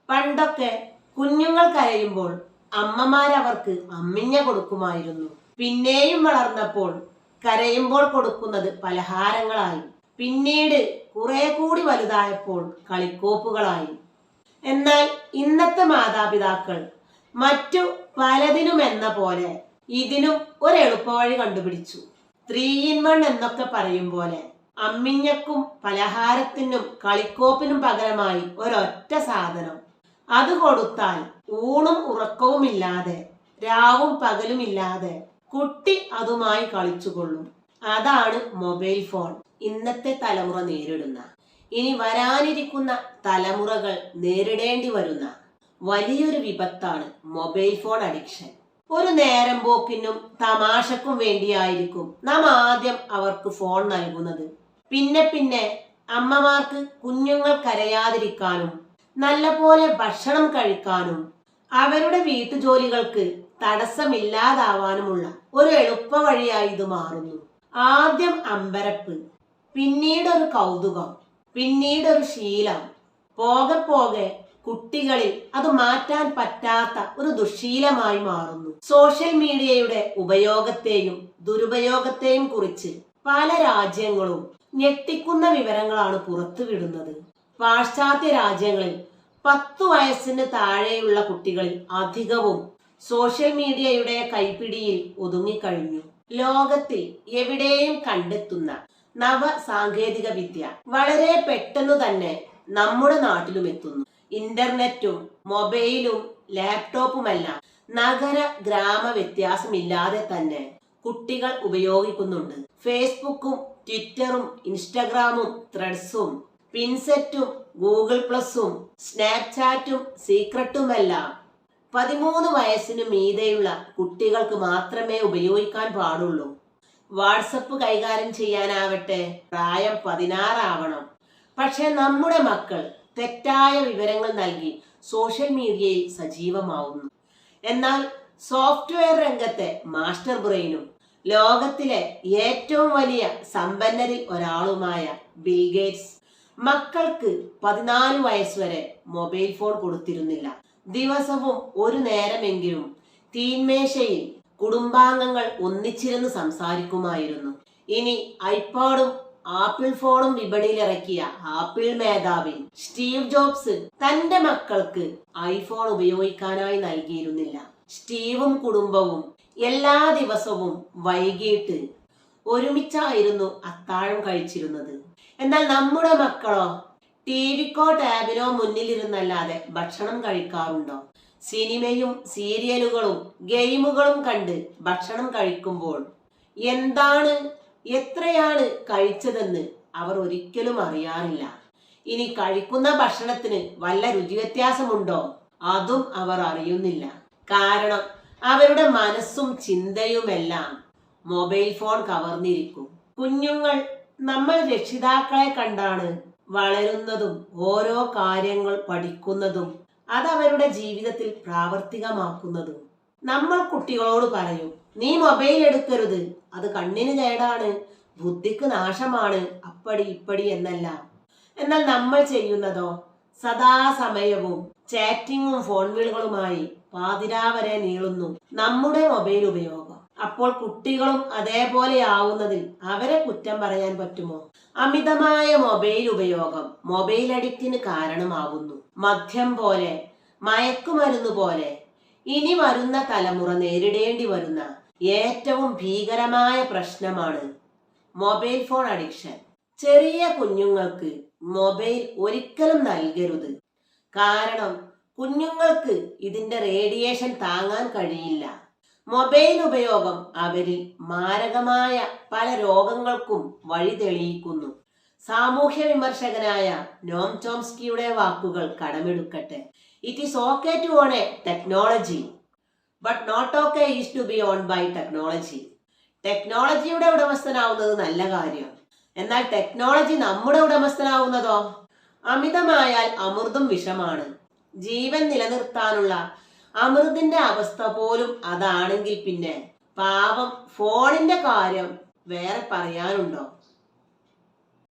പണ്ടൊക്കെ കുഞ്ഞുങ്ങൾ കരയുമ്പോൾ അമ്മമാരവർക്ക് അമ്മിഞ്ഞ കൊടുക്കുമായിരുന്നു. പിന്നെയും വളർന്നപ്പോൾ കരയുമ്പോൾ കൊടുക്കുന്നത് പലഹാരങ്ങളായി. പിന്നീട് കുറെ കൂടി വലുതായപ്പോൾ കളിക്കോപ്പുകളായി. എന്നാൽ ഇന്നത്തെ മാതാപിതാക്കൾ മറ്റു പലതിനും എന്ന പോലെ ഇതിനും ഒരു എളുപ്പവഴി കണ്ടുപിടിച്ചു. 3 in 1 എന്നൊക്കെ പറയും പോലെ അമ്മിഞ്ഞക്കും പലഹാരത്തിനും കളിക്കോപ്പിനും പകരമായി ഒരൊറ്റ സാധനം. അത് കൊടുത്താൽ ഊണും ഉറക്കവുമില്ലാതെ രാവും പകലുമില്ലാതെ കുട്ടി അതുമായി കളിച്ചുകൊള്ളും. അതാണ് മൊബൈൽ ഫോൺ ഇന്നത്തെ തലമുറ നേരിടുന്ന, ഇനി വരാനിരിക്കുന്ന തലമുറകൾ നേരിടേണ്ടി വരുന്ന വലിയൊരു വിപത്താണ് മൊബൈൽ ഫോൺ അഡിക്ഷൻ. ഒരു നേരം പോക്കിനും തമാശക്കും വേണ്ടിയായിരിക്കും നാം ആദ്യം അവർക്ക് ഫോൺ നൽകുന്നത്. പിന്നെ അമ്മമാർക്ക് കുഞ്ഞുങ്ങൾ കരയാതിരിക്കാനും നല്ലപോലെ ഭക്ഷണം കഴിക്കാനും അവരുടെ വീട്ടുജോലികൾക്ക് തടസ്സമില്ലാതാവാനുമുള്ള ഒരു എളുപ്പ വഴിയായി ഇത് മാറുന്നു. ആദ്യം അമ്പരപ്പ്, പിന്നീടൊരു കൗതുകം, പിന്നീടൊരു ശീലം. പോകെ കുട്ടികളിൽ അത് മാറ്റാൻ പറ്റാത്ത ഒരു ദുശ്ശീലമായി മാറുന്നു. സോഷ്യൽ മീഡിയയുടെ ഉപയോഗത്തെയും ദുരുപയോഗത്തെയും കുറിച്ച് പല രാജ്യങ്ങളും ഞെട്ടിക്കുന്ന വിവരങ്ങളാണ് പുറത്തുവിടുന്നത്. പാശ്ചാത്യ രാജ്യങ്ങളിൽ 10 വയസ്സിന് താഴെയുള്ള കുട്ടികളിൽ അധികവും സോഷ്യൽ മീഡിയയുടെ കൈപ്പിടിയിൽ ഒതുങ്ങിക്കഴിഞ്ഞു. ലോകത്തിൽ എവിടെയും കണ്ടെത്തുന്ന നവ സാങ്കേതിക വിദ്യ വളരെ പെട്ടെന്ന് തന്നെ നമ്മുടെ നാട്ടിലും എത്തുന്നു. ഇന്റർനെറ്റും മൊബൈലും ലാപ്ടോപ്പുമെല്ലാം നഗര ഗ്രാമ വ്യത്യാസമില്ലാതെ തന്നെ കുട്ടികൾ ഉപയോഗിക്കുന്നുണ്ട്. ഫേസ്ബുക്കും ട്വിറ്ററും ഇൻസ്റ്റഗ്രാമും ത്രെഡ്സും പിൻസെറ്റും ഗൂഗിൾ പ്ലസും സ്നാപ്ചാറ്റും സീക്രട്ടുമെല്ലാം 13 വയസ്സിന് മീതെയുള്ള കുട്ടികൾക്ക് മാത്രമേ ഉപയോഗിക്കാൻ പാടുള്ളൂ. വാട്സപ്പ് കൈകാര്യം ചെയ്യാനാവട്ടെ പ്രായം 16 ആവണം. പക്ഷെ നമ്മുടെ മക്കൾ തെറ്റായ വിവരങ്ങൾ നൽകി സോഷ്യൽ മീഡിയയിൽ സജീവമാവുന്നു. എന്നാൽ സോഫ്റ്റ്വെയർ രംഗത്തെ മാസ്റ്റർ ബ്രെയിനും ലോകത്തിലെ ഏറ്റവും വലിയ സമ്പന്നരിൽ ഒരാളുമായ ബിൽ ഗേറ്റ്സ് മക്കൾക്ക് 14 വയസ്സ് വരെ മൊബൈൽ ഫോൺ കൊടുത്തിരുന്നില്ല. ദിവസവും ഒരു നേരമെങ്കിലും തീന്മേശയിൽ കുടുംബാംഗങ്ങൾ ഒന്നിച്ചിരുന്ന് സംസാരിക്കുമായിരുന്നു. ഇനി ഐപാഡും ആപ്പിൾ ഫോണും വിപണിയിലിറക്കിയ ആപ്പിൾ മേധാവി സ്റ്റീവ് ജോബ്സ് തന്റെ മക്കൾക്ക് ഐഫോൺ ഉപയോഗിക്കാനായി നൽകിയിരുന്നില്ല. സ്റ്റീവും കുടുംബവും എല്ലാ ദിവസവും വൈകിട്ട് ഒരുമിച്ചായിരുന്നു അത്താഴം കഴിച്ചിരുന്നത്. എന്നാൽ നമ്മുടെ മക്കളോ ടിവിക്കോ ടാബിനോ മുന്നിലിരുന്നല്ലാതെ ഭക്ഷണം കഴിക്കാറുണ്ടോ? സിനിമയും സീരിയലുകളും ഗെയിമുകളും കണ്ട് ഭക്ഷണം കഴിക്കുമ്പോൾ എന്താണ് എത്രയാണ് കഴിച്ചതെന്ന് അവർ ഒരിക്കലും അറിയാറില്ല. ഇനി കഴിക്കുന്ന ഭക്ഷണത്തിന് വല്ല രുചി വ്യത്യാസമുണ്ടോ? അതും അവർ അറിയുന്നില്ല. കാരണം അവരുടെ മനസ്സും ചിന്തയുമെല്ലാം മൊബൈൽ ഫോൺ കവർന്നിരിക്കും. കുഞ്ഞുങ്ങൾ നമ്മൾ രക്ഷിതാക്കളെ കണ്ടാണ് വളരുന്നതും ഓരോ കാര്യങ്ങൾ പഠിക്കുന്നതും അതവരുടെ ജീവിതത്തിൽ പ്രാവർത്തികമാക്കുന്നതും. നമ്മൾ കുട്ടികളോട് പറയും, നീ മൊബൈൽ എടുക്കരുത്, അത് കണ്ണിന് കേടാണ്, ബുദ്ധിക്ക് നാശമാണ്, അപ്പടി ഇപ്പടി എന്നെല്ലാം. എന്നാൽ നമ്മൾ ചെയ്യുന്നതോ സദാസമയവും ചാറ്റിങ്ങും ഫോൺ വിളികളുമായി പാതിരാവരെ നീളുന്നു നമ്മുടെ മൊബൈൽ ഉപയോഗം. അപ്പോൾ കുട്ടികളും അതേപോലെ ആവുന്നതിൽ അവരെ കുറ്റം പറയാൻ പറ്റുമോ? അമിതമായ മൊബൈൽ ഉപയോഗം മൊബൈൽ അഡിക്റ്റിന് കാരണമാകുന്നു. മദ്യം പോലെ, മയക്കുമരുന്ന് പോലെ ഇനി വരുന്ന തലമുറ നേരിടേണ്ടി വരുന്ന ഏറ്റവും ഭീകരമായ പ്രശ്നമാണ് മൊബൈൽ ഫോൺ അഡിക്ഷൻ. ചെറിയ കുഞ്ഞുങ്ങൾക്ക് മൊബൈൽ ഒരിക്കലും നൽകരുത്. കാരണം കുഞ്ഞുങ്ങൾക്ക് ഇതിന്റെ റേഡിയേഷൻ താങ്ങാൻ കഴിയില്ല. മൊബൈൽ ഉപയോഗം അവരിൽ മാരകമായ പല രോഗങ്ങൾക്കും വഴി തെളിയിക്കുന്നു. സാമൂഹ്യ വിമർശകനായ നോം ചോംസ്കിയുടെ വാക്കുകൾ കടമെടുക്കട്ടെ. It is okay to own a technology, but not okay is to be own by technology. ടെക്നോളജിയുടെ ഉടമസ്ഥനാവുന്നത് നല്ല കാര്യം. എന്നാൽ ടെക്നോളജി നമ്മുടെ ഉടമസ്ഥനാവുന്നതോ? അമിതമായാൽ അമൃതും വിഷമാണ്. ജീവൻ നിലനിർത്താനുള്ള അമൃതിന്റെ അവസ്ഥ പോലും അതാണെങ്കിൽ പിന്നെ പാവം ഫോണിന്റെ കാര്യം വേറെ പറയാനുണ്ടോ?